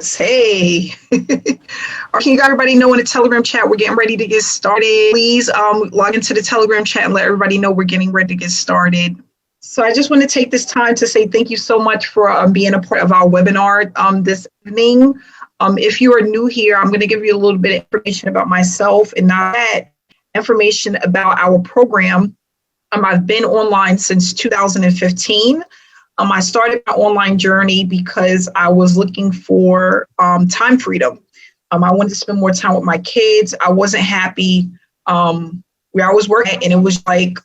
Yes. Hey. Can you got everybody know in the Telegram chat we're getting ready to get started? Please log into the Telegram chat and let everybody know we're getting ready to get started. So I just want to take this time to say thank you so much for being a part of our webinar this evening. If you are new here, I'm going to give you a little bit of information about myself and not that information about our program. I've been online since 2015. I started my online journey because I was looking for time freedom. I wanted to spend more time with my kids. I wasn't happy where I was working, and it was like,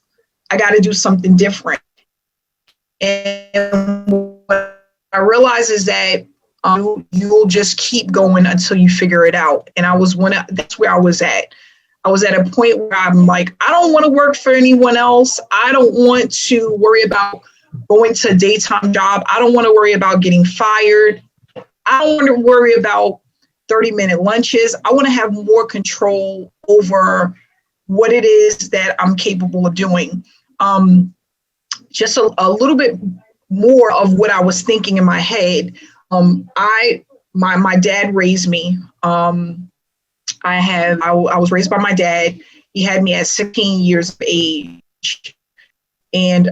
I got to do something different. And what I realized is that you'll just keep going until you figure it out. And that's where I was at. I was at a point where I'm like, I don't want to work for anyone else. I don't want to worry about going to a daytime job. I don't want to worry about getting fired. I don't want to worry about 30-minute lunches. I want to have more control over what it is that I'm capable of doing. Just a little bit more of what I was thinking in my head. My dad raised me. I was raised by my dad. He had me at 16 years of age. And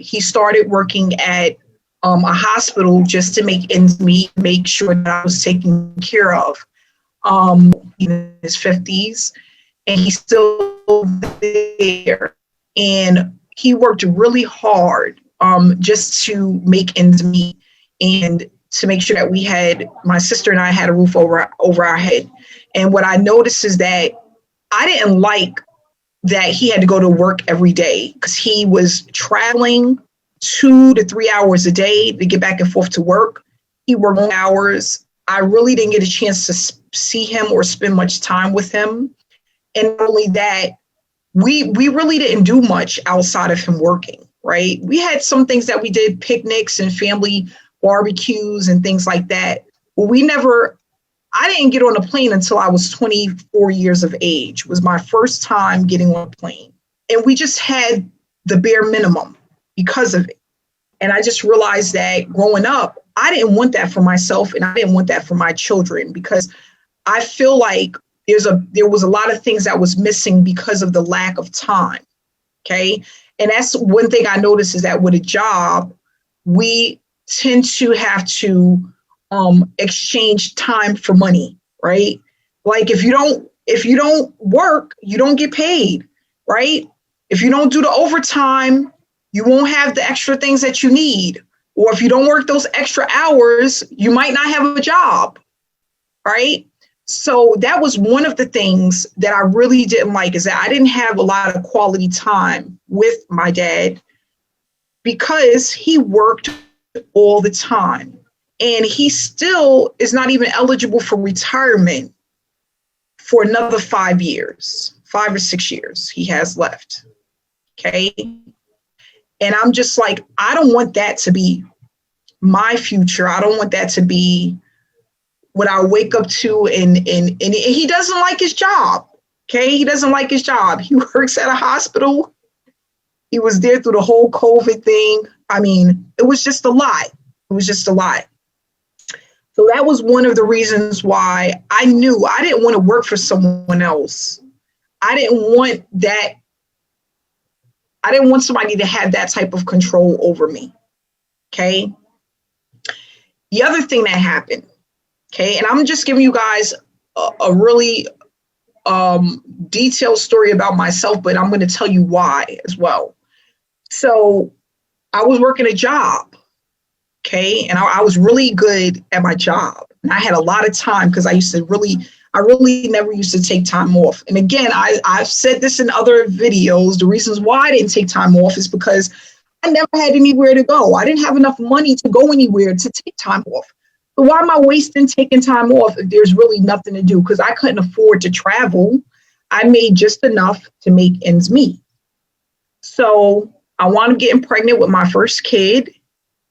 he started working at a hospital just to make ends meet, make sure that I was taken care of. In his 50s, and he's still there. And he worked really hard just to make ends meet and to make sure that my sister and I had a roof over our head. And what I noticed is that I didn't like that he had to go to work every day because he was traveling 2 to 3 hours a day to get back and forth to work. He worked long hours. I really didn't get a chance to see him or spend much time with him. And not only that, we really didn't do much outside of him working, right? We had some things that we did, picnics and family barbecues and things like that. But I didn't get on a plane until I was 24 years of age. It was my first time getting on a plane. And we just had the bare minimum because of it. And I just realized that growing up, I didn't want that for myself and I didn't want that for my children because I feel like there was a lot of things that was missing because of the lack of time. Okay. And that's one thing I noticed is that with a job, we tend to have to exchange time for money, right? Like if you don't work, you don't get paid, right? If you don't do the overtime, you won't have the extra things that you need. Or if you don't work those extra hours, you might not have a job, right? So that was one of the things that I really didn't like, is that I didn't have a lot of quality time with my dad because he worked all the time. And he still is not even eligible for retirement for another 5 years, 5 or 6 years he has left. Okay. And I'm just like, I don't want that to be my future. I don't want that to be what I wake up to. And he doesn't like his job. Okay. He doesn't like his job. He works at a hospital. He was there through the whole COVID thing. I mean, it was just a lot. It was just a lot. So that was one of the reasons why I knew I didn't want to work for someone else. I didn't want that. I didn't want somebody to have that type of control over me. Okay. The other thing that happened, okay, and I'm just giving you guys a really detailed story about myself, but I'm going to tell you why as well. So I was working a job. Okay. And I was really good at my job. And I had a lot of time because I really never used to take time off. And again, I've said this in other videos. The reasons why I didn't take time off is because I never had anywhere to go. I didn't have enough money to go anywhere to take time off. But why am I wasting taking time off if there's really nothing to do? Because I couldn't afford to travel. I made just enough to make ends meet. So I wound up getting pregnant with my first kid.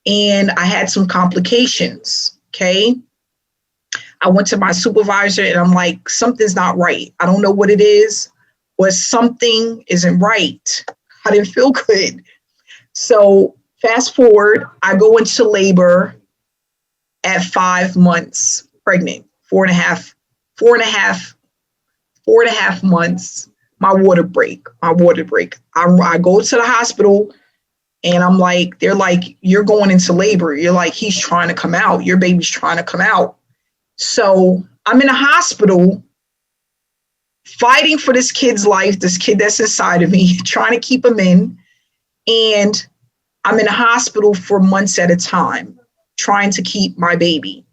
And I had some complications, okay? I went to my supervisor and I'm like, something's not right. I don't know what it is, but something isn't right. I didn't feel good. So fast forward, I go into labor at 5 months. pregnant, 4.5 months. My water break. I go to the hospital and I'm like, they're like, you're going into labor. You're like, he's trying to come out. Your baby's trying to come out. So I'm in a hospital fighting for this kid's life, this kid that's inside of me, trying to keep him in. And I'm in a hospital for months at a time, trying to keep my baby.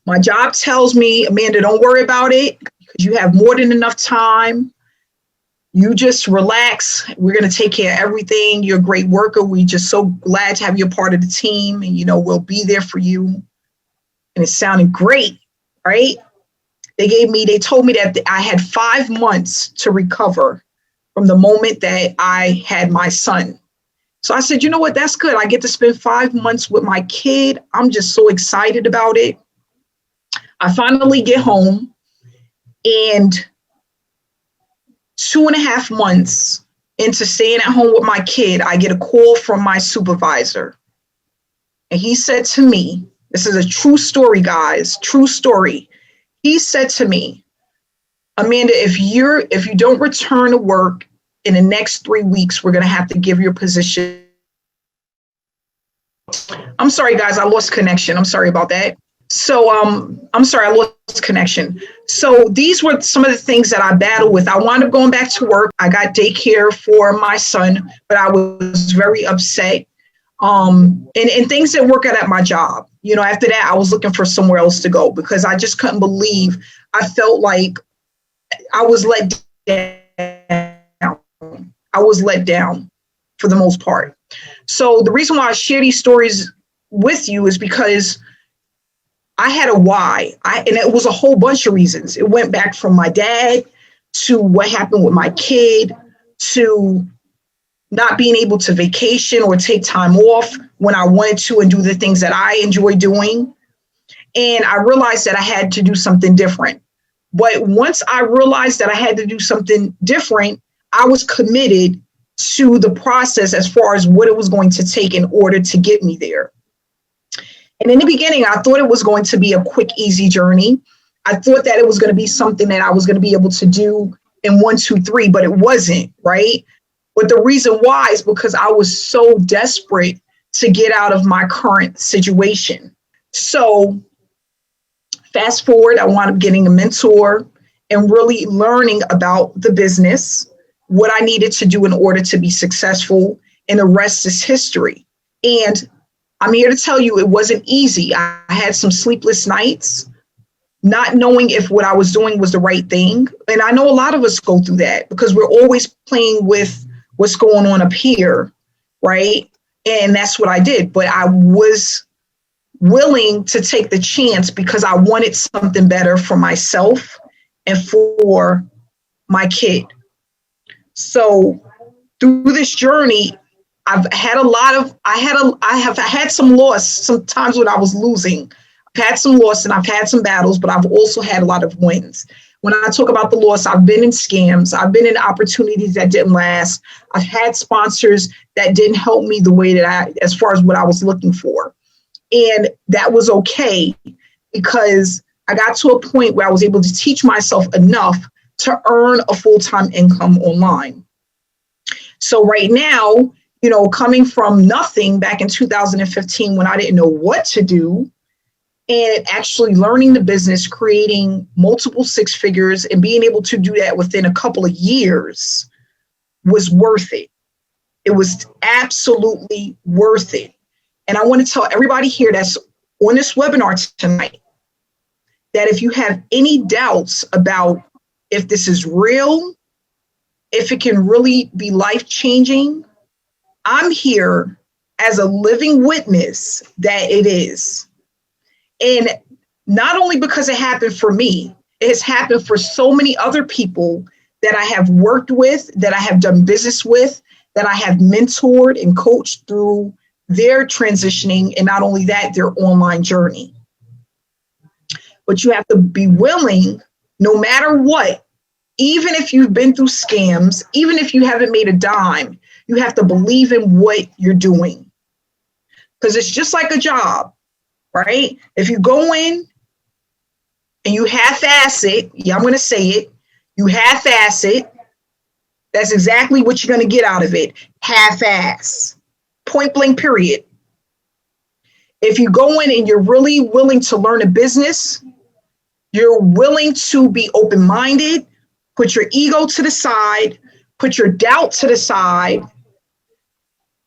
My job tells me, Amanda, don't worry about it because you have more than enough time. You just relax. We're going to take care of everything. You're a great worker. We're just so glad to have you a part of the team. And, we'll be there for you. And it sounded great, right? They told me that I had 5 months to recover from the moment that I had my son. So I said, you know what? That's good. I get to spend 5 months with my kid. I'm just so excited about it. I finally get home, and 2.5 months into staying at home with my kid, I get a call from my supervisor. And he said to me, this is a true story, guys, true story. He said to me, Amanda, if you don't return to work in the next 3 weeks, we're going to have to give your position. I'm sorry, guys, I lost connection. I'm sorry about that. So I'm sorry, I lost connection. So these were some of the things that I battled with. I wound up going back to work. I got daycare for my son, but I was very upset. And things didn't work out at my job. After that, I was looking for somewhere else to go because I just couldn't believe. I felt like I was let down. I was let down for the most part. So the reason why I share these stories with you is because I had a why. And it was a whole bunch of reasons. It went back from my dad to what happened with my kid to not being able to vacation or take time off when I wanted to and do the things that I enjoy doing. And I realized that I had to do something different. But once I realized that I had to do something different, I was committed to the process as far as what it was going to take in order to get me there. And in the beginning, I thought it was going to be a quick, easy journey. I thought that it was going to be something that I was going to be able to do in 1, 2, 3, but it wasn't, right? But the reason why is because I was so desperate to get out of my current situation. So fast forward, I wound up getting a mentor and really learning about the business, what I needed to do in order to be successful, and the rest is history. And I'm here to tell you it wasn't easy. I had some sleepless nights, not knowing if what I was doing was the right thing. And I know a lot of us go through that because we're always playing with what's going on up here, right? And that's what I did. But I was willing to take the chance because I wanted something better for myself and for my kid. So through this journey, I have had some loss, some times when I was losing. I've had some loss and I've had some battles, but I've also had a lot of wins. When I talk about the loss, I've been in scams. I've been in opportunities that didn't last. I've had sponsors that didn't help me the way that as far as what I was looking for. And that was okay because I got to a point where I was able to teach myself enough to earn a full-time income online. So right now, coming from nothing back in 2015 when I didn't know what to do, and actually learning the business, creating multiple 6 figures and being able to do that within a couple of years was worth it. It was absolutely worth it. And I want to tell everybody here that's on this webinar tonight that if you have any doubts about if this is real, if it can really be life-changing, I'm here as a living witness that it is. And not only because it happened for me, it has happened for so many other people that I have worked with, that I have done business with, that I have mentored and coached through their transitioning, and not only that, their online journey. But you have to be willing, no matter what, even if you've been through scams, even if you haven't made a dime, you have to believe in what you're doing. Because it's just like a job, right? If you go in and you half-ass it, yeah, I'm going to say it, you half-ass it, that's exactly what you're going to get out of it. Half-ass. Point blank, period. If you go in and you're really willing to learn a business, you're willing to be open-minded, put your ego to the side, put your doubt to the side,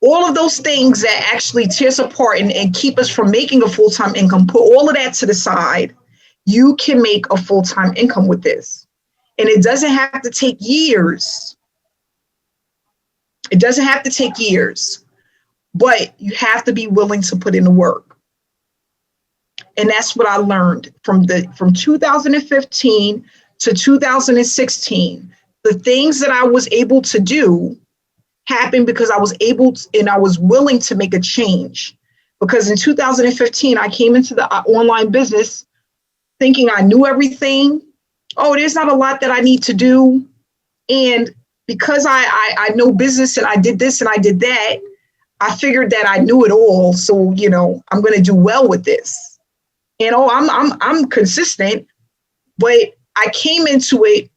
all of those things that actually tear us apart and keep us from making a full-time income, put all of that to the side, you can make a full-time income with this. And it doesn't have to take years. It doesn't have to take years, but you have to be willing to put in the work. And that's what I learned from 2015 to 2016. The things that I was able to do happened because I was able to, and I was willing to make a change. Because in 2015, I came into the online business thinking I knew everything. Oh, there's not a lot that I need to do. And because I know business and I did this and I did that, I figured that I knew it all. So, I'm going to do well with this. And I'm consistent, but I came into it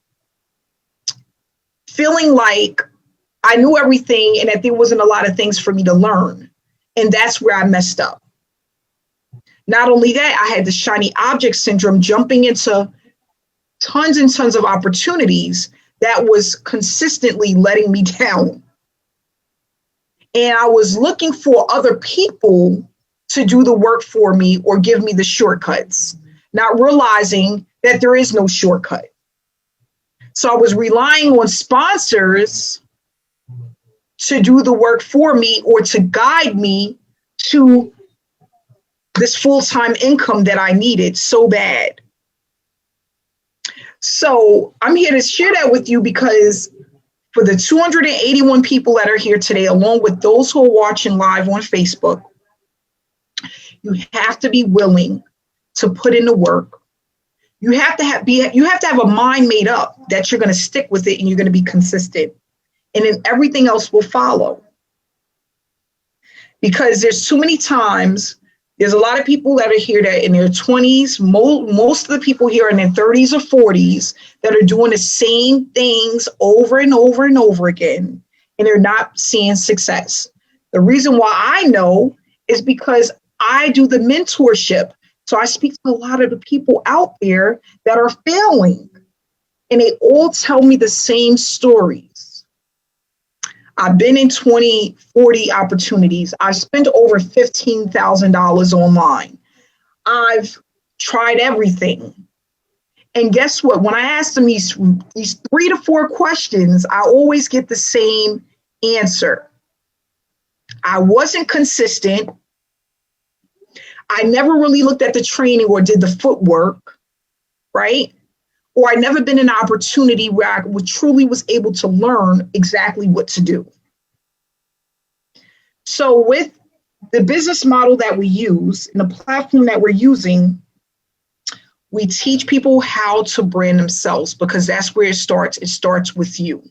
feeling like I knew everything and that there wasn't a lot of things for me to learn. And that's where I messed up. Not only that, I had the shiny object syndrome, jumping into tons and tons of opportunities that was consistently letting me down. And I was looking for other people to do the work for me or give me the shortcuts, not realizing that there is no shortcut. So I was relying on sponsors to do the work for me or to guide me to this full-time income that I needed so bad. So I'm here to share that with you because for the 281 people that are here today, along with those who are watching live on Facebook, you have to be willing to put in the work. You have to have a mind made up that you're going to stick with it and you're going to be consistent. And then everything else will follow. Because there's too many times, there's a lot of people that are here that in their 20s, most of the people here are in their 30s or 40s that are doing the same things over and over and over again, and they're not seeing success. The reason why I know is because I do the mentorship. So I speak to a lot of the people out there that are failing, and they all tell me the same stories. I've been in 20, 40 opportunities. I've spent over $15,000 online. I've tried everything. And guess what? When I ask them these 3 to 4 questions, I always get the same answer. I wasn't consistent. I never really looked at the training or did the footwork, right? Or I never been in an opportunity where I truly was able to learn exactly what to do. So with the business model that we use and the platform that we're using, we teach people how to brand themselves because that's where it starts. It starts with you.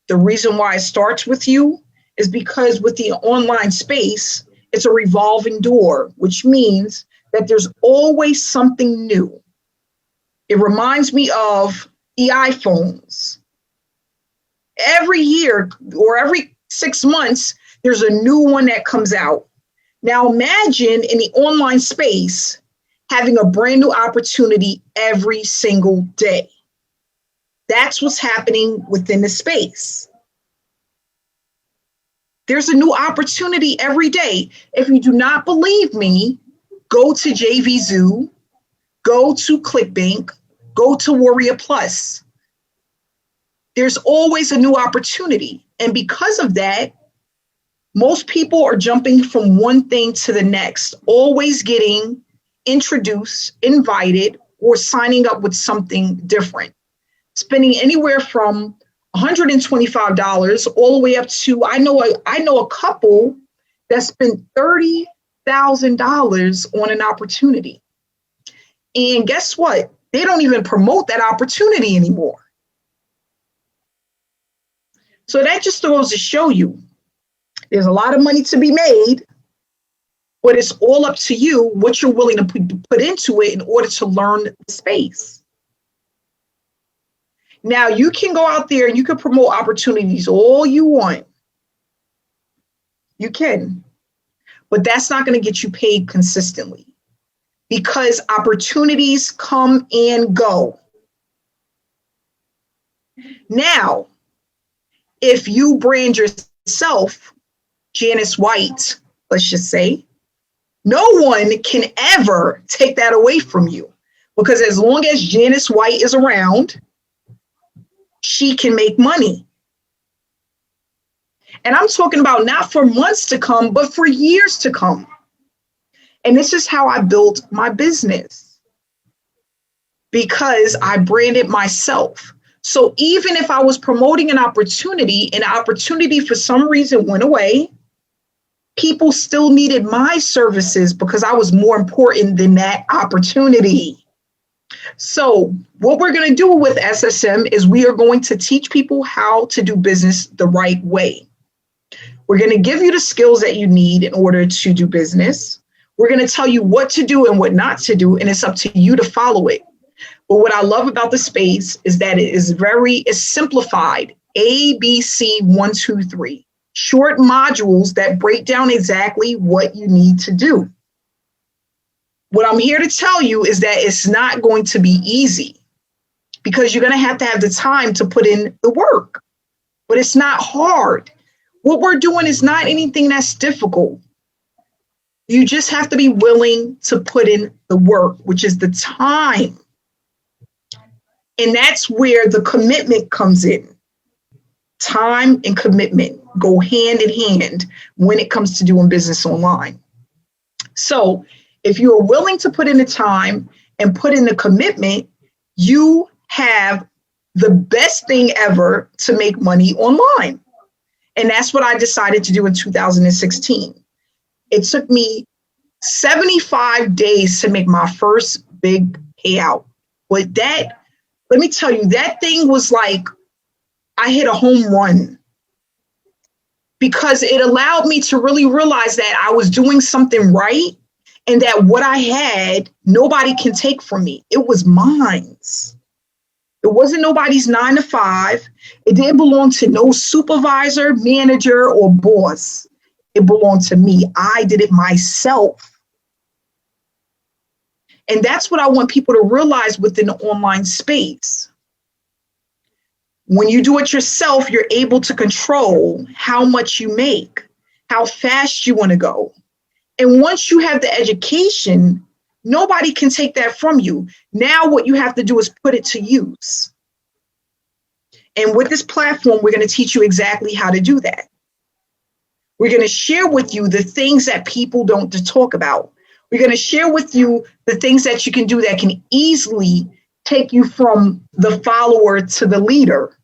The reason why it starts with you is because with the online space, it's a revolving door, which means that there's always something new. It reminds me of the iPhones. Every year or every 6 months, there's a new one that comes out. Now imagine in the online space having a brand new opportunity every single day. That's what's happening within the space. There's a new opportunity every day. If you do not believe me, go to JVZoo, go to ClickBank, go to Warrior Plus. There's always a new opportunity. And because of that, most people are jumping from one thing to the next, always getting introduced, invited, or signing up with something different, spending anywhere from $125 all the way up to, I know a couple that spent $30,000 on an opportunity. And guess what? They don't even promote that opportunity anymore. So that just goes to show you there's a lot of money to be made, But it's all up to you what you're willing to put into it in order to learn the space. Now, you can go out there and you can promote opportunities all you want. You can. But that's not going to get you paid consistently because opportunities come and go. Now, if you brand yourself, Janice White, let's just say, no one can ever take that away from you because as long as Janice White is around, she can make money. And I'm talking about not for months to come, but for years to come. And this is how I built my business because I branded myself. So even if I was promoting an opportunity and the opportunity for some reason went away, people still needed my services because I was more important than that opportunity. So what we're going to do with SSM is we are going to teach people how to do business the right way. We're going to give you the skills that you need in order to do business. We're going to tell you what to do and what not to do, and it's up to you to follow it. But what I love about the space is that it's simplified. A, B, C, 1, 2, 3. Short modules that break down exactly what you need to do. What I'm here to tell you is that it's not going to be easy because you're going to have the time to put in the work, but it's not hard. What we're doing is not anything that's difficult. You just have to be willing to put in the work, which is the time. And that's where the commitment comes in. Time and commitment go hand in hand when it comes to doing business online. So if you are willing to put in the time and put in the commitment, you have the best thing ever to make money online. And that's what I decided to do in 2016. It took me 75 days to make my first big payout. But that, let me tell you, that thing was like, I hit a home run because it allowed me to really realize that I was doing something right and that what I had, nobody can take from me. It was mine. It wasn't nobody's 9 to 5. It didn't belong to no supervisor, manager, or boss. It belonged to me. I did it myself. And that's what I want people to realize within the online space. When you do it yourself, you're able to control how much you make, how fast you want to go. And once you have the education, nobody can take that from you. Now what you have to do is put it to use. And with this platform, we're going to teach you exactly how to do that. We're going to share with you the things that people don't talk about. We're going to share with you the things that you can do that can easily take you from the follower to the leader.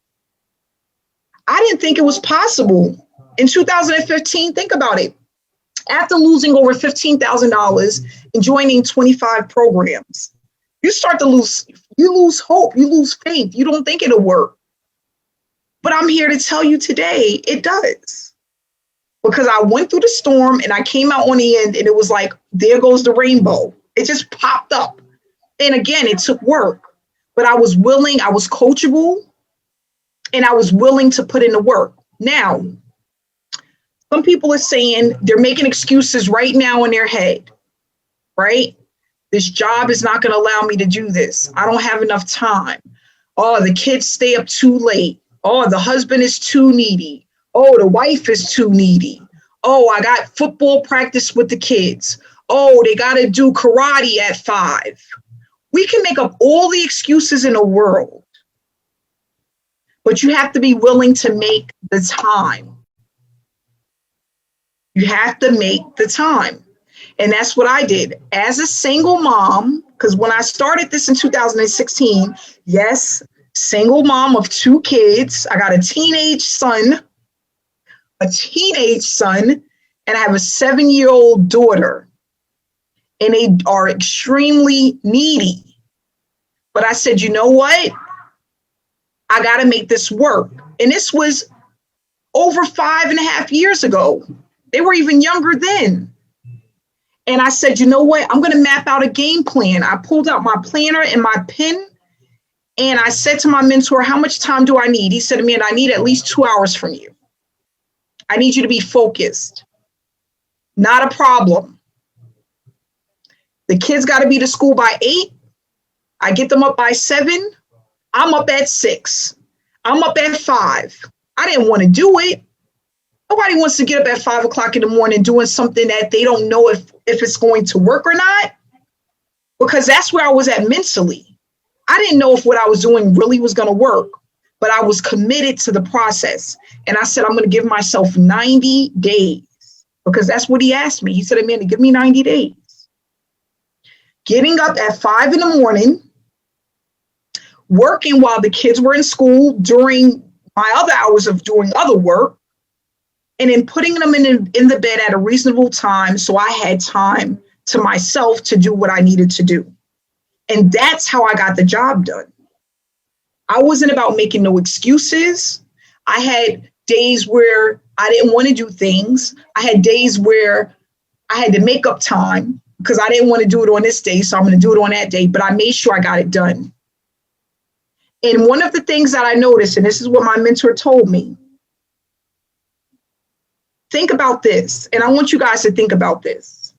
I didn't think it was possible. In 2015, think about it. After losing over $15,000 and joining 25 programs, you lose hope, you lose faith. You don't think it'll work. But I'm here to tell you today, it does. Because I went through the storm and I came out on the end and it was like, there goes the rainbow. It just popped up. And again, it took work, but I was willing, I was coachable, and I was willing to put in the work. Now, some people are saying they're making excuses right now in their head, right? This job is not going to allow me to do this. I don't have enough time. Oh, the kids stay up too late. Oh, the husband is too needy. Oh, the wife is too needy. Oh, I got football practice with the kids. Oh, they got to do karate at 5. We can make up all the excuses in the world, but you have to be willing to make the time. You have to make the time. And that's what I did as a single mom, because when I started this in 2016, yes, single mom of 2 kids. I got a teenage son, and I have a 7-year-old daughter, and they are extremely needy. But I said, you know what? I got to make this work. And this was over 5.5 years ago. They were even younger then. And I said, you know what? I'm going to map out a game plan. I pulled out my planner and my pen, and I said to my mentor, how much time do I need? He said to me, and I need at least 2 hours from you. I need you to be focused. Not a problem. The kids got to be to school by 8. I get them up by 7. I'm up at 6. I'm up at 5. I didn't want to do it. Nobody wants to get up at 5 o'clock in the morning doing something that they don't know if it's going to work or not, because that's where I was at mentally. I didn't know if what I was doing really was going to work, but I was committed to the process. And I said, I'm going to give myself 90 days, because that's what he asked me. He said, Amanda, give me 90 days. Getting up at 5 in the morning, working while the kids were in school during my other hours of doing other work, and then putting them in the bed at a reasonable time so I had time to myself to do what I needed to do. And that's how I got the job done. I wasn't about making no excuses. I had days where I didn't want to do things. I had days where I had to make up time because I didn't want to do it on this day, so I'm going to do it on that day. But I made sure I got it done. And one of the things that I noticed, and this is what my mentor told me, think about this, and I want you guys to think about this.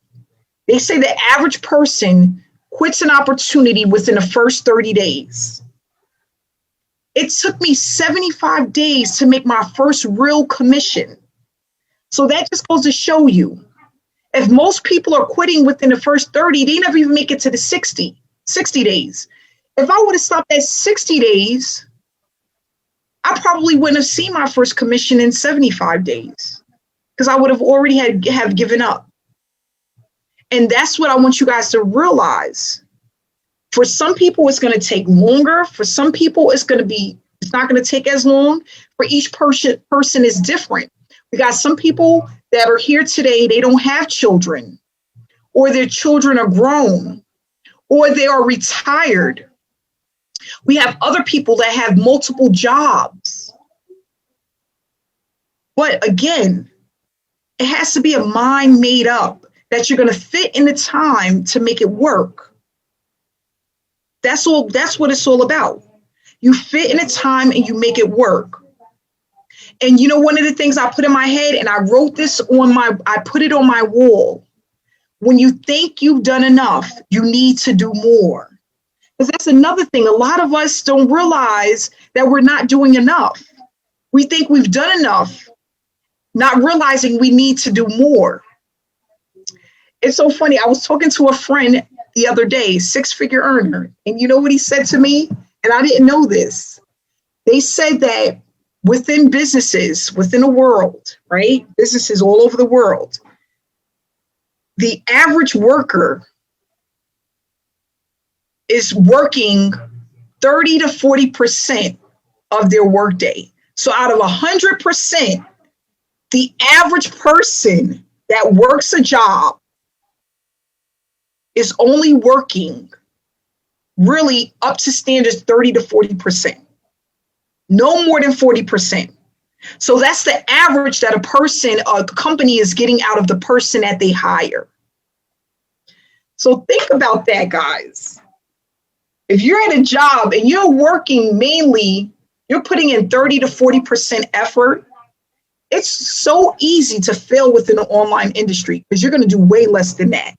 They say the average person quits an opportunity within the first 30 days. It took me 75 days to make my first real commission. So that just goes to show you, if most people are quitting within the first 30, they never even make it to the 60 days. If I would have stopped at 60 days, I probably wouldn't have seen my first commission in 75 days. Because I would have already have given up. And that's what I want you guys to realize. For some people, it's going to take longer. For some people, it's not going to take as long. For each person is different. We got some people that are here today, they don't have children, or their children are grown, or they are retired. We have other people that have multiple jobs. But again, it has to be a mind made up that you're going to fit in the time to make it work. That's what it's all about. You fit in the time and you make it work. And you know, one of the things I put in my head, and I wrote this I put it on my wall. When you think you've done enough, you need to do more. Because that's another thing. A lot of us don't realize that we're not doing enough. We think we've done enough, not realizing we need to do more. It's so funny. I was talking to a friend the other day, 6-figure earner, and you know what he said to me? And I didn't know this. They said that within businesses, within the world, right? Businesses all over the world, the average worker is working 30 to 40% of their workday. So out of 100%, the average person that works a job is only working really up to standards 30 to 40%. No more than 40%. So that's the average that a company is getting out of the person that they hire. So think about that, guys. If you're at a job and you're working mainly, you're putting in 30 to 40% effort, it's so easy to fail within the online industry because you're going to do way less than that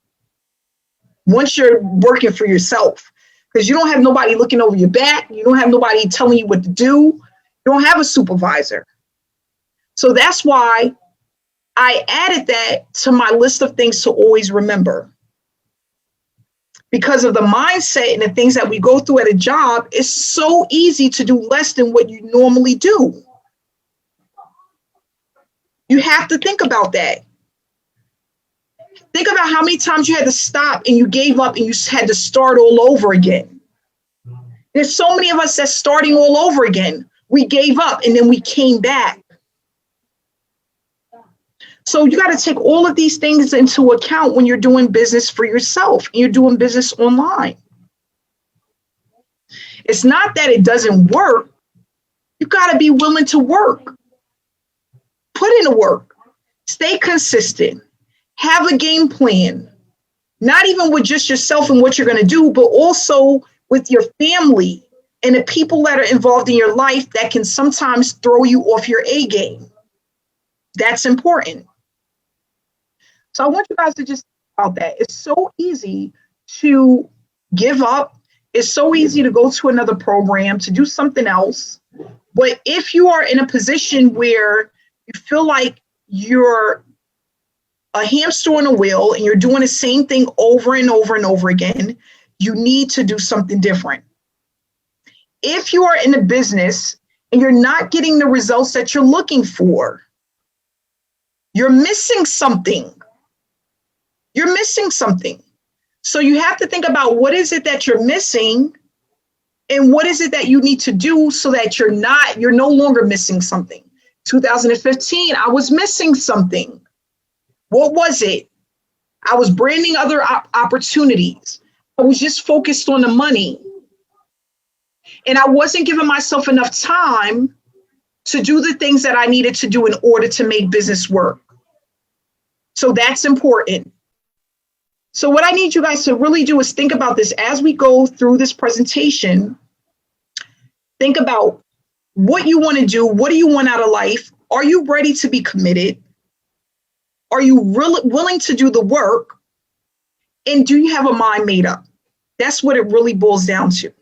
once you're working for yourself, because you don't have nobody looking over your back. You don't have nobody telling you what to do. You don't have a supervisor. So that's why I added that to my list of things to always remember. Because of the mindset and the things that we go through at a job, it's so easy to do less than what you normally do. You have to think about that. Think about how many times you had to stop and you gave up and you had to start all over again. There's so many of us that's starting all over again. We gave up and then we came back. So you got to take all of these things into account when you're doing business for yourself and you're doing business online. It's not that it doesn't work. You got to be willing to work. Put in the work. Stay consistent. Have a game plan. not even with just yourself and what you're going to do, but also with your family and the people that are involved in your life that can sometimes throw you off your A game. That's important. So I want you guys to just think about that. It's so easy to give up. It's so easy to go to another program, to do something else. But if you are in a position where you feel like you're a hamster on a wheel and you're doing the same thing over and over and over again, you need to do something different. If you are in a business and you're not getting the results that you're looking for, you're missing something. You're missing something. So you have to think about what is it that you're missing and what is it that you need to do so that you're no longer missing something. 2015, I was missing something. What was it? I was branding other opportunities. I was just focused on the money. And I wasn't giving myself enough time to do the things that I needed to do in order to make business work. So that's important. So what I need you guys to really do is think about this as we go through this presentation. Think about what you want to do. What do you want out of life? Are you ready to be committed? Are you really willing to do the work? And do you have a mind made up? That's what it really boils down to.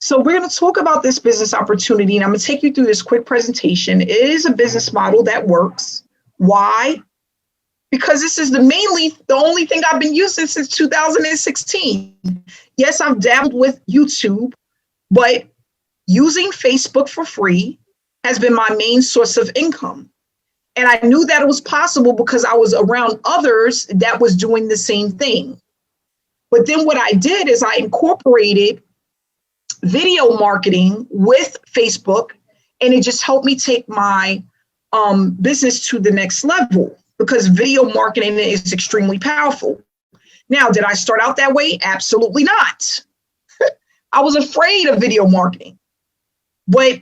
So we're going to talk about this business opportunity, and I'm going to take you through this quick presentation. It is a business model that works. Why? Because this is the only thing I've been using since 2016. Yes, I've dabbled with YouTube, but using Facebook for free has been my main source of income. And I knew that it was possible because I was around others that was doing the same thing. But then what I did is I incorporated video marketing with Facebook, and it just helped me take my business to the next level because video marketing is extremely powerful. Now, did I start out that way? Absolutely not. I was afraid of video marketing. But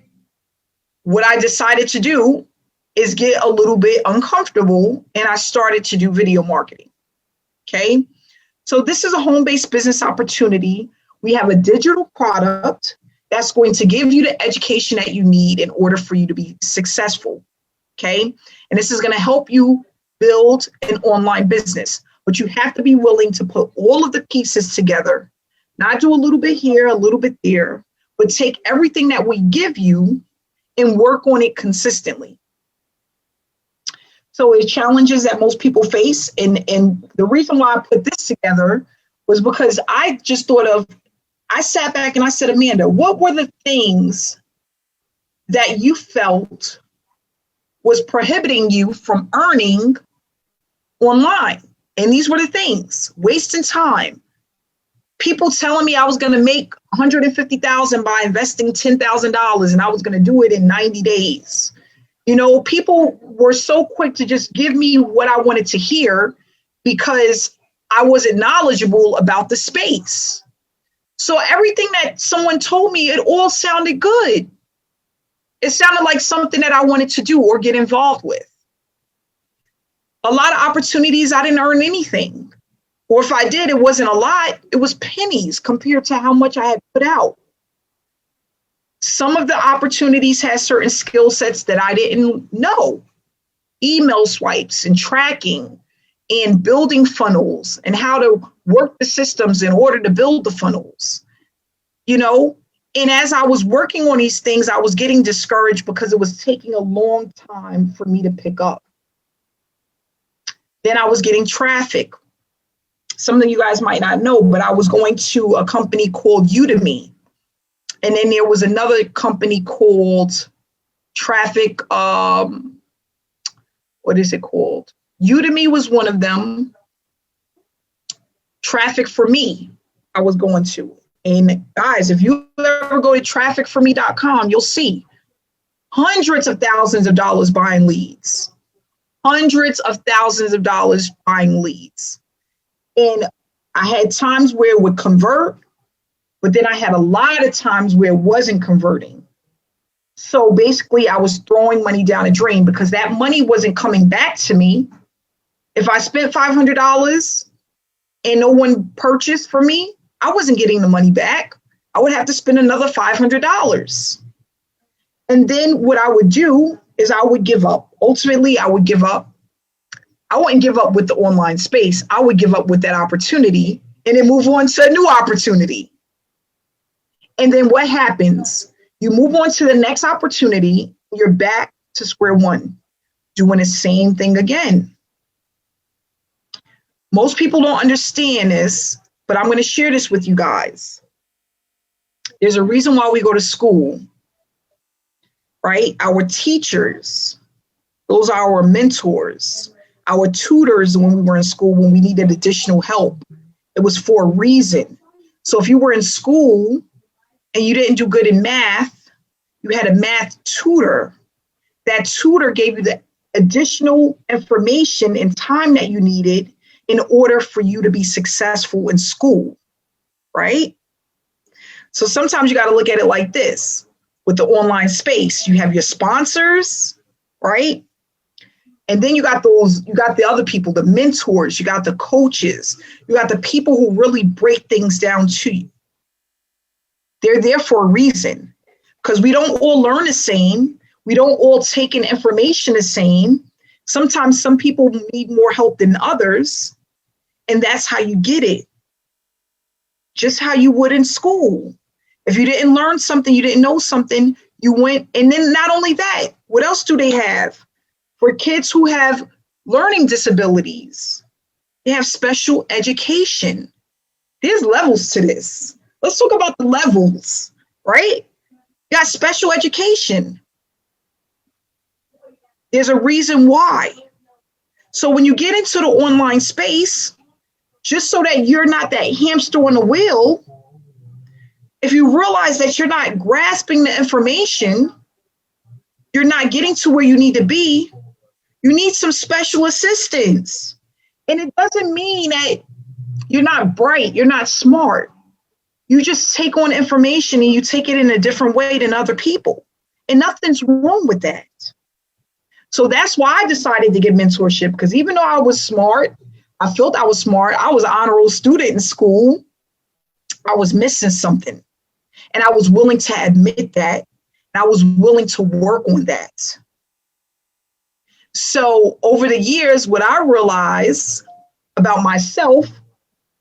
what I decided to do is get a little bit uncomfortable, and I started to do video marketing. Okay. So this is a home-based business opportunity. We have a digital product that's going to give you the education that you need in order for you to be successful. Okay. And this is going to help you build an online business, but you have to be willing to put all of the pieces together, not do a little bit here, a little bit there, but take everything that we give you and work on it consistently. So the challenges that most people face, and the reason why I put this together was because I sat back and I said, Amanda, what were the things that you felt was prohibiting you from earning online? And these were the things: wasting time, people telling me I was going to make $150,000 by investing $10,000 and I was going to do it in 90 days. You know, people were so quick to just give me what I wanted to hear because I wasn't knowledgeable about the space. So everything that someone told me, it all sounded good. It sounded like something that I wanted to do or get involved with. A lot of opportunities, I didn't earn anything. Or if I did, it wasn't a lot. It was pennies compared to how much I had put out. Some of the opportunities had certain skill sets that I didn't know. Email swipes and tracking and building funnels and how to work the systems in order to build the funnels, you know? And as I was working on these things, I was getting discouraged because it was taking a long time for me to pick up. Then I was getting traffic. Some of you guys might not know, but I was going to a company called Udemy. And then there was another company called Traffic. What is it called? Udemy was one of them. Traffic for Me, I was going to. And guys, if you ever go to trafficforme.com, you'll see hundreds of thousands of dollars buying leads. Hundreds of thousands of dollars buying leads. And I had times where it would convert, but then I had a lot of times where it wasn't converting. So basically I was throwing money down a drain because that money wasn't coming back to me. If I spent $500 and no one purchased for me, I wasn't getting the money back. I would have to spend another $500. And then what I would do is I would give up. Ultimately, I would give up. I wouldn't give up with the online space. I would give up with that opportunity and then move on to a new opportunity. And then what happens? You move on to the next opportunity. You're back to square one, doing the same thing again. Most people don't understand this, but I'm going to share this with you guys. There's a reason why we go to school, right? Our teachers, those are our mentors, our tutors when we were in school, when we needed additional help. It was for a reason. So if you were in school and you didn't do good in math, you had a math tutor. That tutor gave you the additional information and time that you needed in order for you to be successful in school, right? So sometimes you got to look at it like this. With the online space, you have your sponsors, right? And then you got the other people, the mentors, you got the coaches, you got the people who really break things down to you. They're there for a reason, because we don't all learn the same. We don't all take in information the same. Sometimes some people need more help than others, and that's how you get it. Just how you would in school. If you didn't learn something, you didn't know something, you went, and then not only that, what else do they have? For kids who have learning disabilities, they have special education. There's levels to this. Let's talk about the levels, right? You got special education. There's a reason why. So when you get into the online space, just so that you're not that hamster on the wheel, if you realize that you're not grasping the information, you're not getting to where you need to be, you need some special assistance. And it doesn't mean that you're not bright, you're not smart. You just take on information and you take it in a different way than other people. And nothing's wrong with that. So that's why I decided to get mentorship, because even though I was smart, I felt I was smart, I was an honor roll student in school, I was missing something. And I was willing to admit that. And I was willing to work on that. So over the years, what I realized about myself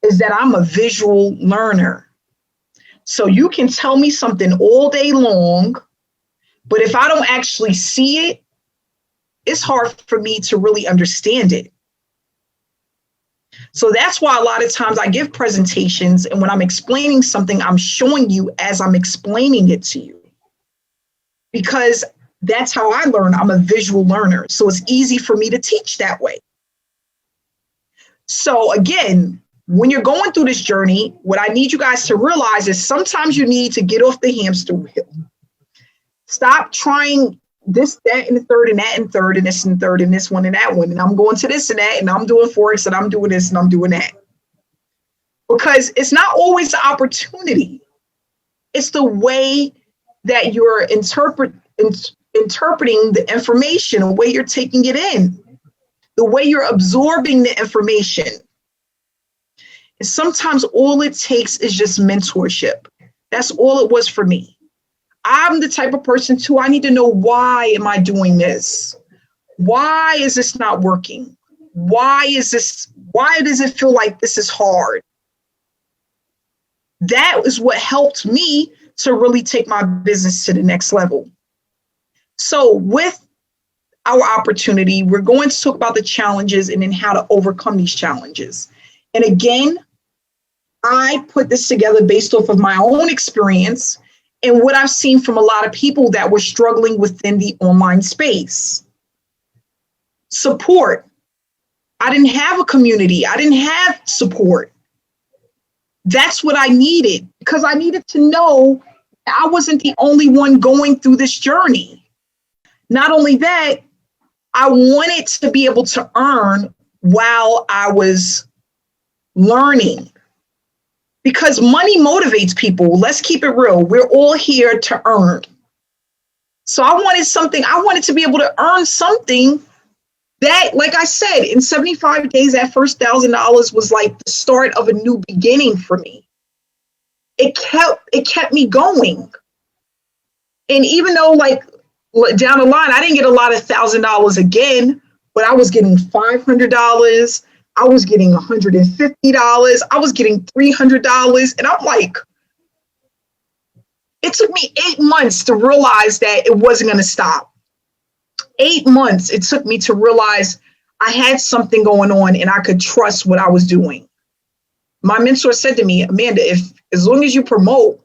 is that I'm a visual learner. So you can tell me something all day long, but if I don't actually see it, it's hard for me to really understand it. So that's why a lot of times I give presentations, and when I'm explaining something, I'm showing you as I'm explaining it to you. Because that's how I learn. I'm a visual learner. So it's easy for me to teach that way. So again, when you're going through this journey, what I need you guys to realize is sometimes you need to get off the hamster wheel. Stop trying this, that, and the third, and that, and third, and this, and third, and this one, and that one. And I'm going to this and that, and I'm doing Forex, and I'm doing this, and I'm doing that. Because it's not always the opportunity. It's the way that you're interpreting the information, the way you're taking it in, the way you're absorbing the information. And sometimes all it takes is just mentorship. That's all it was for me. I'm the type of person too, I need to know, why am I doing this? Why is this not working? Why does it feel like this is hard? That is what helped me to really take my business to the next level. So with our opportunity, we're going to talk about the challenges and then how to overcome these challenges. And again, I put this together based off of my own experience and what I've seen from a lot of people that were struggling within the online space. Support. I didn't have a community. I didn't have support. That's what I needed, because I needed to know I wasn't the only one going through this journey. Not only that, I wanted to be able to earn while I was learning. Because money motivates people. Let's keep it real. We're all here to earn. So I wanted to be able to earn something That, like I said, in 75 days, that first $1,000 was like the start of a new beginning for me. It kept me going. And even though, like, down the line, I didn't get a lot of $1,000 again, but I was getting $500. I was getting $150. I was getting $300. And I'm like, it took me 8 months to realize that it wasn't going to stop. 8 months it took me to realize I had something going on and I could trust what I was doing. My mentor said to me, Amanda, if as long as you promote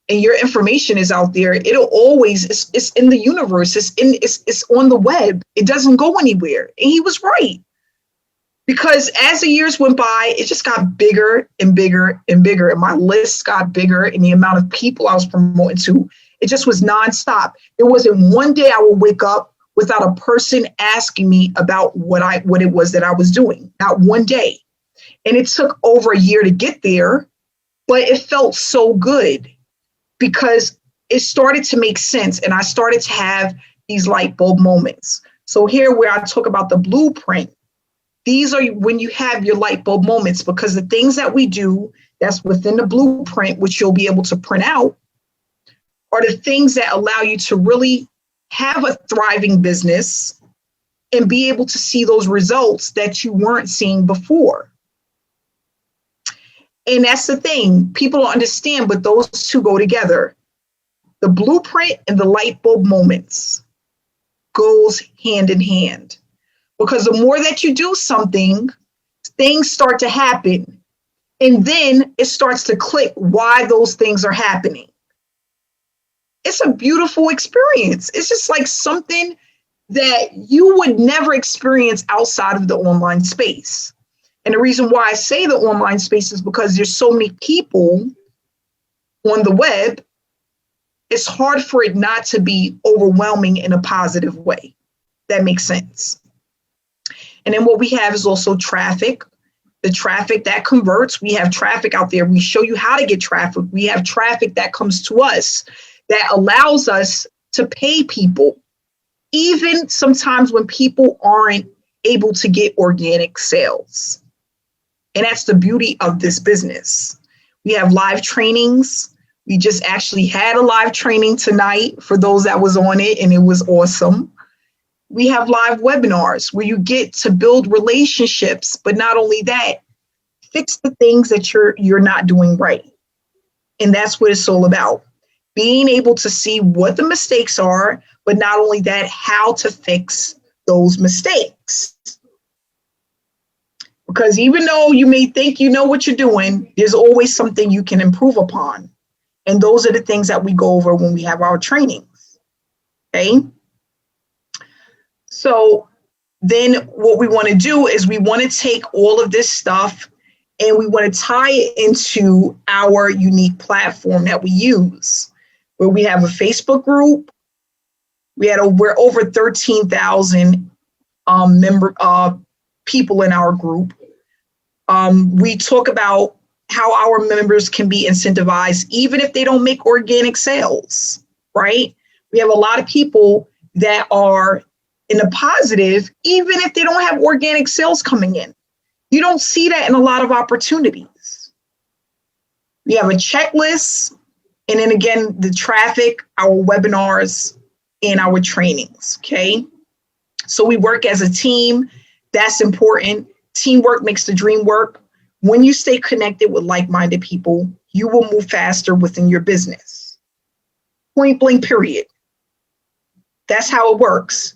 and your information is out there, it'll always, it's in the universe, it's on the web. It doesn't go anywhere. And he was right. Because as the years went by, it just got bigger and bigger and bigger. And my list got bigger, and the amount of people I was promoting to, it just was nonstop. There wasn't one day I would wake up without a person asking me about what it was that I was doing. Not one day. And it took over a year to get there, but it felt so good because it started to make sense. And I started to have these light bulb moments. So here where I talk about the blueprint, these are when you have your light bulb moments, because the things that we do that's within the blueprint, which you'll be able to print out, are the things that allow you to really have a thriving business and be able to see those results that you weren't seeing before. And that's the thing. People don't understand, but those two go together. The blueprint and the light bulb moments goes hand in hand. Because the more that you do something, things start to happen. And then it starts to click why those things are happening. It's a beautiful experience. It's just like something that you would never experience outside of the online space. And the reason why I say the online space is because there's so many people on the web. It's hard for it not to be overwhelming in a positive way. That makes sense. And then what we have is also traffic, the traffic that converts. We have traffic out there. We show you how to get traffic. We have traffic that comes to us that allows us to pay people, even sometimes when people aren't able to get organic sales. And that's the beauty of this business. We have live trainings. We just actually had a live training tonight for those that was on it, and it was awesome. We have live webinars where you get to build relationships, but not only that, fix the things that you're not doing right. And that's what it's all about. Being able to see what the mistakes are, but not only that, how to fix those mistakes. Because even though you may think you know what you're doing, there's always something you can improve upon. And those are the things that we go over when we have our trainings. Okay. So then what we want to do is we want to take all of this stuff and we want to tie it into our unique platform that we use, where we have a Facebook group. We're over 13,000 people in our group. We talk about how our members can be incentivized, even if they don't make organic sales, right? We have a lot of people that are in the positive, even if they don't have organic sales coming in. You don't see that in a lot of opportunities. We have a checklist, and then again, the traffic, our webinars, and our trainings, okay? So we work as a team. That's important. Teamwork makes the dream work. When you stay connected with like-minded people, you will move faster within your business. Point blank, period. That's how it works.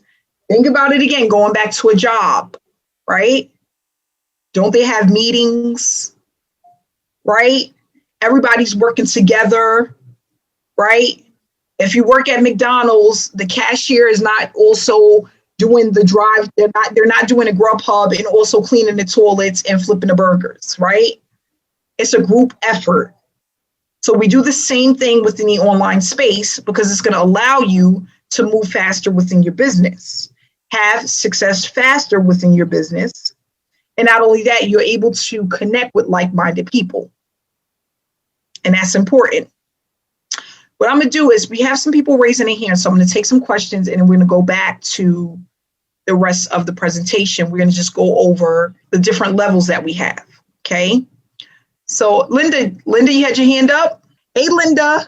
Think about it again, going back to a job, right? Don't they have meetings, right? Everybody's working together, right? If you work at McDonald's, the cashier is not also doing the drive. They're not doing a Grubhub and also cleaning the toilets and flipping the burgers, right? It's a group effort. So we do the same thing within the online space because it's going to allow you to move faster within your business, have success faster within your business. And not only that, you're able to connect with like-minded people. And that's important. What I'm going to do is we have some people raising their hands. So I'm going to take some questions and we're going to go back to the rest of the presentation. We're going to just go over the different levels that we have. Okay. So Linda, you had your hand up. Hey, Linda.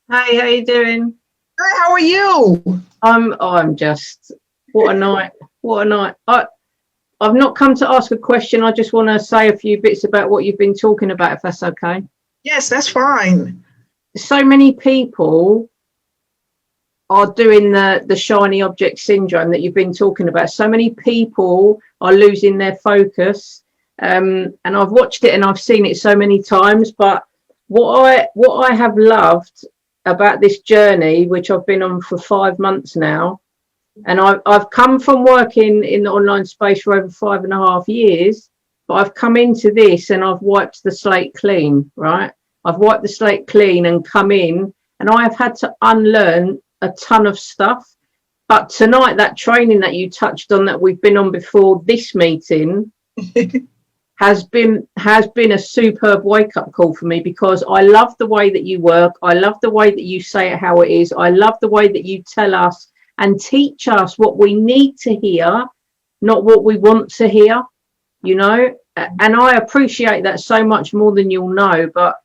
Hi, how you doing? Good. How are you? I'm just, what a night. What a night. I've not come to ask a question. I just want to say a few bits about what you've been talking about, if that's okay. Yes, that's fine. So many people are doing the shiny object syndrome that you've been talking about. So many people are losing their focus. And I've watched it and I've seen it so many times. But what I have loved about this journey, which I've been on for 5 months now, and I've come from working in the online space for over 5.5 years, but I've come into this and I've wiped the slate clean, right? I've wiped the slate clean and come in, and I have had to unlearn a ton of stuff. But tonight, that training that you touched on that we've been on before this meeting has been a superb wake-up call for me, because I love the way that you work. I love the way that you say it how it is. I love the way that you tell us and teach us what we need to hear, not what we want to hear, you know. And I appreciate that so much more than you'll know. But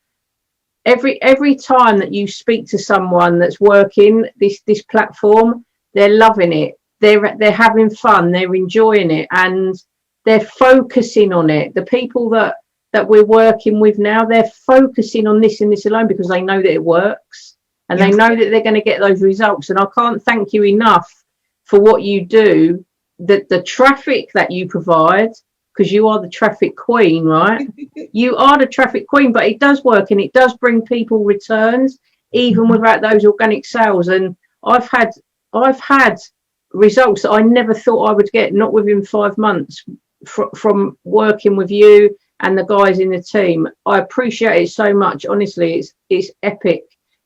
every time that you speak to someone that's working this platform, they're loving it. They're having fun. They're enjoying it, and they're focusing on it. The people that we're working with now, they're focusing on this and this alone because they know that it works, and they know that they're going to get those results. And I can't thank you enough for what you do, the traffic that you provide, because you are the traffic queen, right? You are the traffic queen, but it does work and it does bring people returns, even without those organic sales. And I've had results that I never thought I would get, not within 5 months, from working with you and the guys in the team. I appreciate it so much. Honestly, it's epic.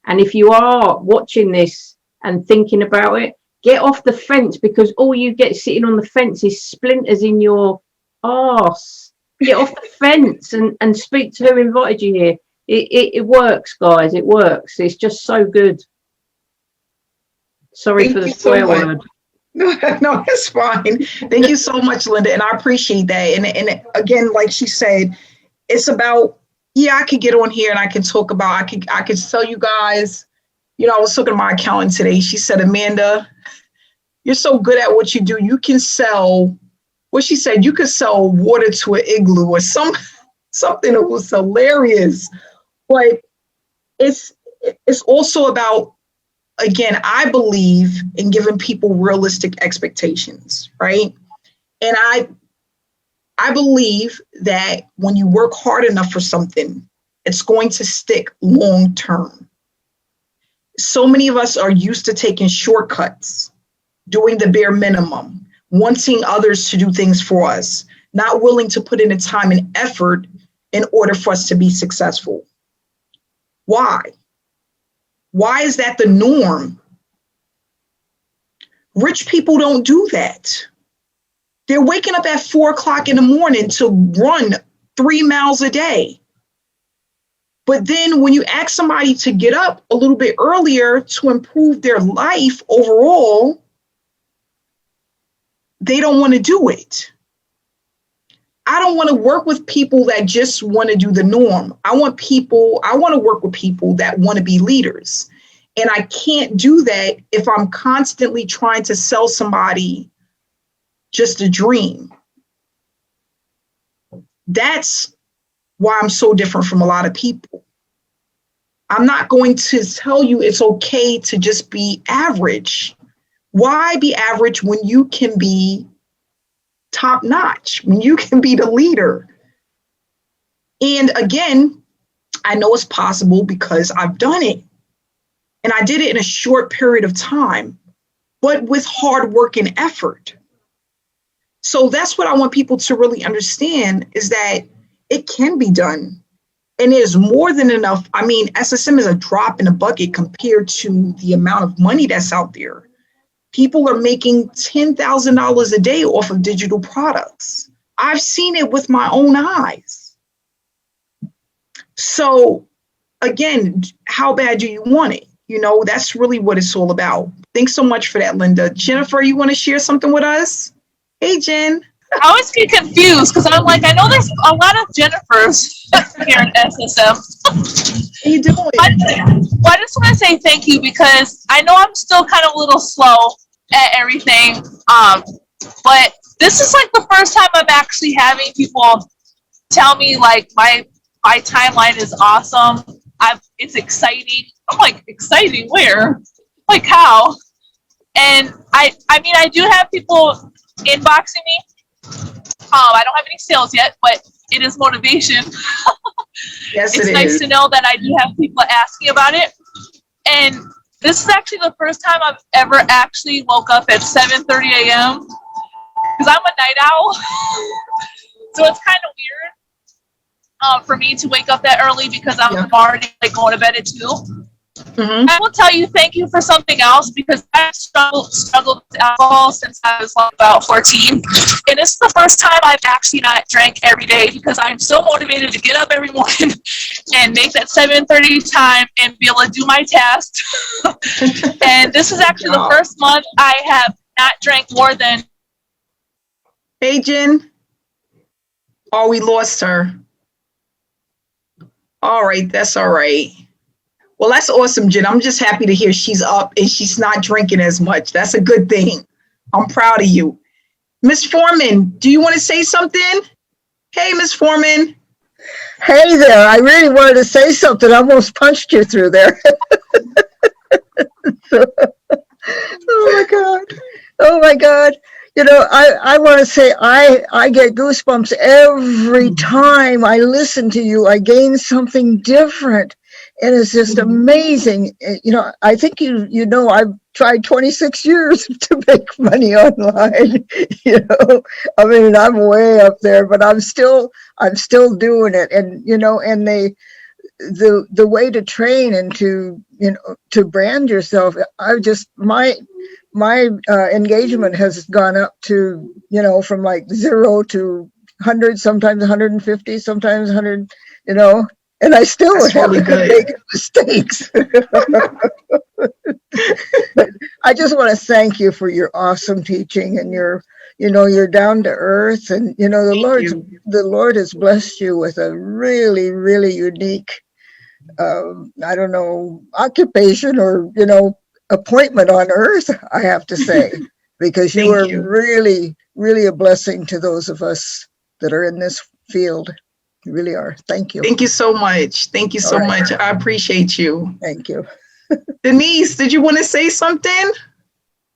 And if you are watching this and thinking about it, get off the fence, because all you get sitting on the fence is splinters in your arse. Get off the fence and speak to who invited you here. It works, guys. It works. It's just so good. Sorry for the swear word. No, it's fine. Thank you so much, Linda, and I appreciate that. And again, like she said, it's about, I could get on here and I can talk about, I could tell you guys, I was talking to my accountant today. She said, Amanda, you're so good at what you do. You can sell, what she said, you could sell water to an igloo or something that was hilarious. But it's also about, again, I believe in giving people realistic expectations, right? And I believe that when you work hard enough for something, it's going to stick long term. So many of us are used to taking shortcuts, doing the bare minimum, wanting others to do things for us, not willing to put in the time and effort in order for us to be successful. Why? Why is that the norm? Rich people don't do that. They're waking up at 4 o'clock in the morning to run 3 miles a day. But then when you ask somebody to get up a little bit earlier to improve their life overall, they don't want to do it. I don't want to work with people that just want to do the norm. I want to work with people that want to be leaders. And I can't do that if I'm constantly trying to sell somebody just a dream. That's why I'm so different from a lot of people. I'm not going to tell you it's okay to just be average. Why be average when you can be top notch, when you can be the leader? And again, I know it's possible because I've done it. And I did it in a short period of time, but with hard work and effort. So that's what I want people to really understand, is that it can be done. And there's more than enough. I mean, SSM is a drop in a bucket compared to the amount of money that's out there. People are making $10,000 a day off of digital products. I've seen it with my own eyes. So again, how bad do you want it? That's really what it's all about. Thanks so much for that, Linda. Jennifer, you want to share something with us? Hey, Jen. I always get confused because I'm like, I know there's a lot of Jennifers here in SSM. How you doing? I just want to say thank you because I know I'm still kind of a little slow at everything. But this is like the first time I'm actually having people tell me like my timeline is awesome. It's exciting. I'm like, exciting where? Like how? And I mean I do have people inboxing me. I don't have any sales yet, but it is motivation. Yes, It's it nice is. to know that I do have people asking about it. And this is actually the first time I've ever actually woke up at 7:30 a.m. because I'm a night owl. So it's kind of weird for me to wake up that early because I'm already like going to bed at 2. Mm-hmm. I will tell you thank you for something else because I struggled with alcohol since I was like about 14. And this is the first time I've actually not drank every day because I'm so motivated to get up every morning and make that 7:30 time and be able to do my tasks. And this is actually the first month I have not drank more than. Hey, Jen. Oh, we lost her. All right, that's all right. Well, that's awesome, Jen. I'm just happy to hear she's up and she's not drinking as much. That's a good thing. I'm proud of you. Miss Foreman, do you want to say something? Hey, Miss Foreman. Hey there, I really wanted to say something. I almost punched you through there. Oh my God. Oh my God. You know, I want to say I get goosebumps every time I listen to you. I gain something different. And it's just amazing. You know, I think you know I've tried 26 years to make money online. You know, I mean I'm way up there, but I'm still doing it. And you know, and the way to train and to to brand yourself, I just my engagement has gone up to from like 0 to 100, sometimes 150, sometimes 100, and I still That's have really good. making mistakes. But I just want to thank you for your awesome teaching and your you're down to earth, and the Lord has blessed you with a really, really unique I don't know, occupation or appointment on earth, I have to say, because you are really, really a blessing to those of us that are in this field. You really are. Thank you. Thank you so much. Thank you so much. I appreciate you. Thank you. Denise, did you want to say something?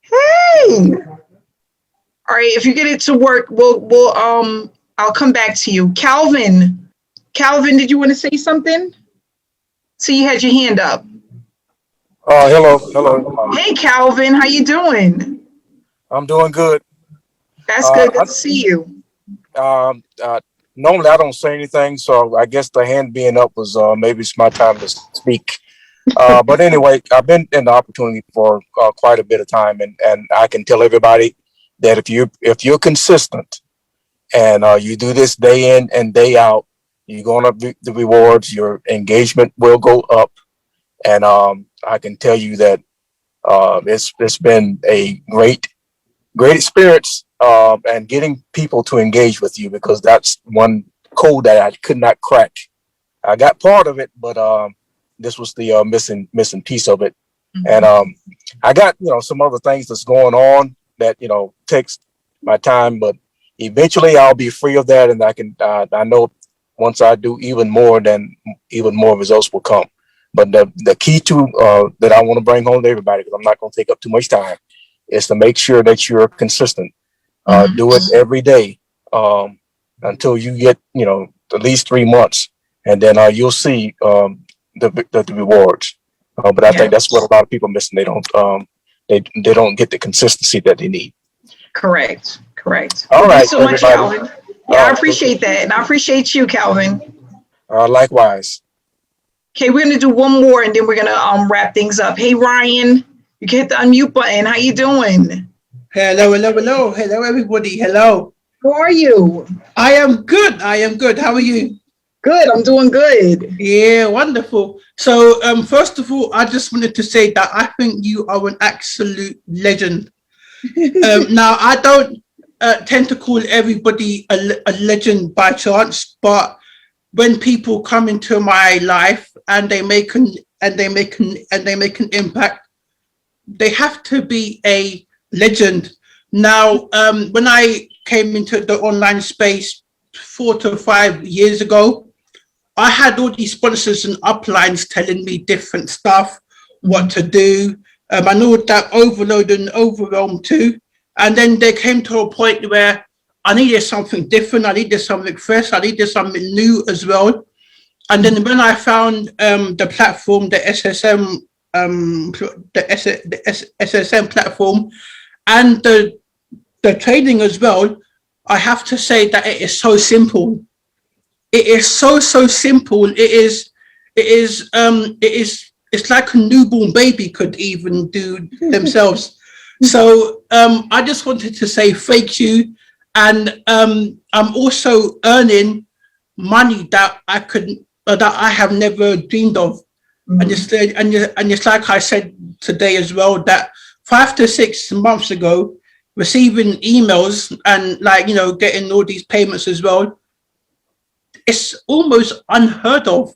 Hey. All right, if you get it to work, we'll I'll come back to you. Calvin, did you want to say something? So you had your hand up. Hello. Hey, Calvin, how you doing? I'm doing good. That's good. Good to see you. Normally I don't say anything, so I guess the hand being up was maybe it's my time to speak. But anyway, I've been in the opportunity for quite a bit of time, and I can tell everybody that if you're consistent and you do this day in and day out, you're gonna be the rewards. Your engagement will go up, and I can tell you that it's been a great experience, and getting people to engage with you, because that's one code that I could not crack. I got part of it, but this was the missing piece of it. And I got some other things that's going on that takes my time, but eventually I'll be free of that, and I know once I do even more, then even more results will come. But the key to that I want to bring home to everybody, because I'm not going to take up too much time, is to make sure that you're consistent. Do it every day until you get at least 3 months, and then you'll see the rewards. But I think that's what a lot of people are missing. They don't get the consistency that they need. Correct. All right, Thanks so much, everybody. Calvin. Yeah, I appreciate that, and I appreciate you, Calvin. Likewise. Okay, we're gonna do one more, and then we're gonna wrap things up. Hey, Ryan, you can hit the unmute button. How you doing? Hello, everybody. Hello. How are you? I am good. How are you? Good. I'm doing good. Yeah, wonderful. So, first of all, I just wanted to say that I think you are an absolute legend. Now, I don't tend to call everybody a legend by chance, but when people come into my life and they make an impact, they have to be a legend. Now, when I came into the online space 4 to 5 years ago, I had all these sponsors and uplines telling me different stuff, what to do. I know that overload and overwhelm too. And then they came to a point where I needed something different. I needed something fresh. I needed something new as well. And then when I found the platform, the SSM, SSM platform, and the trading as well, I have to say that it is so simple. It is so simple. It's like a newborn baby could even do themselves. So I just wanted to say thank you, and I'm also earning money that I have never dreamed of. And it's like I said today as well, that 5 to 6 months ago, receiving emails and getting all these payments as well, it's almost unheard of.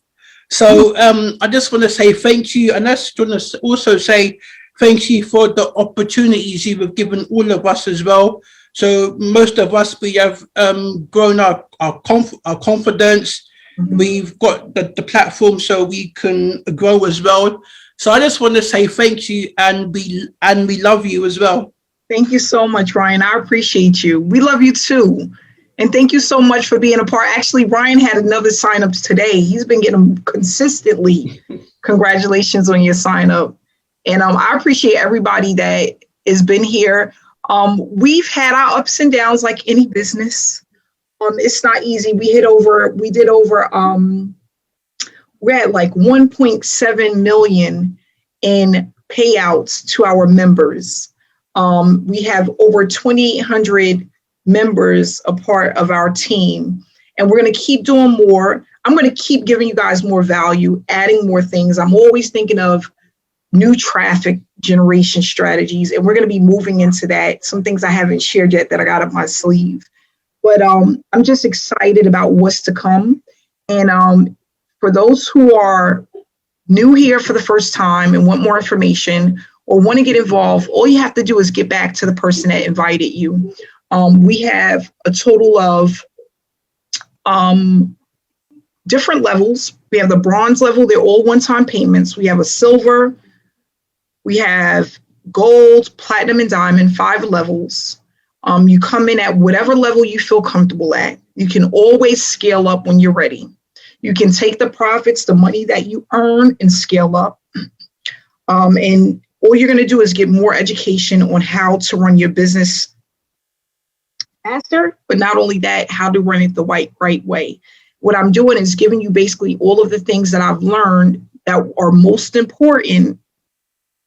So I just want to say thank you, and I just want to also say thank you for the opportunities you have given all of us as well. So most of us, we have grown our confidence. We've got the platform so we can grow as well. So I just want to say thank you, and we love you as well. Thank you so much, Ryan. I appreciate you. We love you too. And thank you so much for being a part. Actually, Ryan had another sign up today. He's been getting them consistently. Congratulations on your sign up. And I appreciate everybody that has been here. We've had our ups and downs like any business. It's not easy. We're at like 1.7 million in payouts to our members. We have over 2,800 members a part of our team, and we're going to keep doing more. I'm going to keep giving you guys more value, adding more things. I'm always thinking of new traffic generation strategies, and we're going to be moving into that. Some things I haven't shared yet that I got up my sleeve, but I'm just excited about what's to come. And for those who are new here for the first time and want more information or want to get involved, all you have to do is get back to the person that invited you. We have a total of different levels. We have the bronze level. They're all one-time payments. We have a silver. We have gold, platinum, and diamond, 5 levels. You come in at whatever level you feel comfortable at. You can always scale up when you're ready. You can take the profits, the money that you earn, and scale up. And all you're going to do is get more education on how to run your business faster, but not only that, how to run it the right way. What I'm doing is giving you basically all of the things that I've learned that are most important,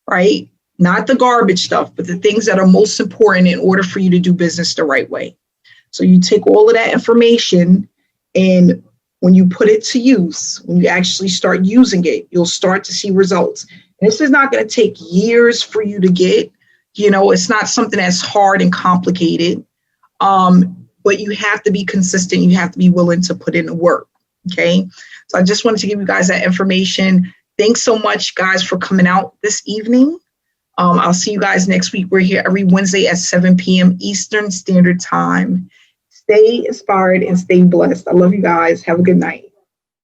right? Not the garbage stuff, but the things that are most important in order for you to do business the right way. So you take all of that information, and when you put it to use, when you actually start using it, you'll start to see results. And this is not going to take years for you to get. It's not something that's hard and complicated. But you have to be consistent. You have to be willing to put in the work. Okay. So I just wanted to give you guys that information. Thanks so much, guys, for coming out this evening. I'll see you guys next week. We're here every Wednesday at 7 p.m. Eastern Standard Time. Stay inspired and stay blessed. I love you guys. Have a good night.